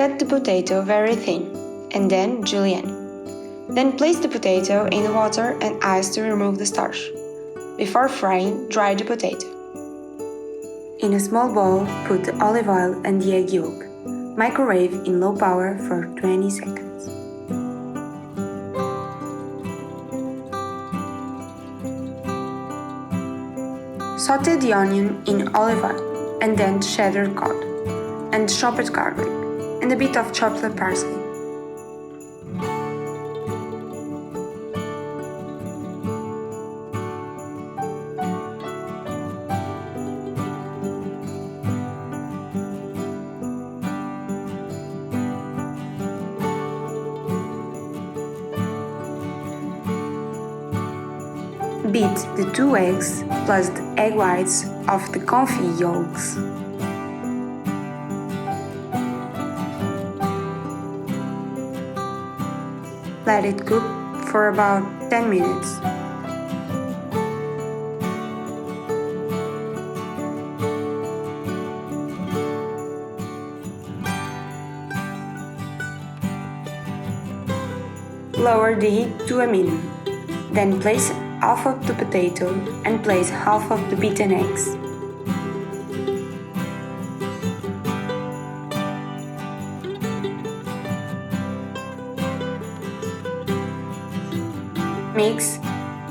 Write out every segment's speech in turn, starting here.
Cut the potato very thin, and then julienne. Then place the potato in the water and ice to remove the starch. Before frying, dry the potato. In a small bowl, put the olive oil and the egg yolk. Microwave in low power for 20 seconds. Sauté the onion in olive oil and then cheddar cod and chopped garlic and a bit of chopped parsley. Beat the 2 eggs plus the egg whites of the confi yolks. Let it cook for about 10 minutes. Lower the heat to a minimum. Then place half of the potato and place half of the beaten eggs. Mix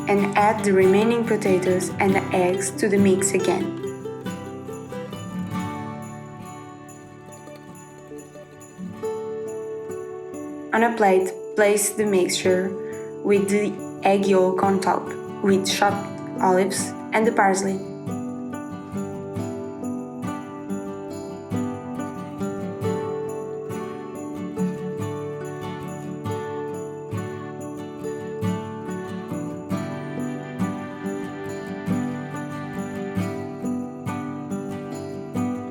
and add the remaining potatoes and the eggs to the mix again. On a plate, place the mixture with the egg yolk on top, with chopped olives and the parsley.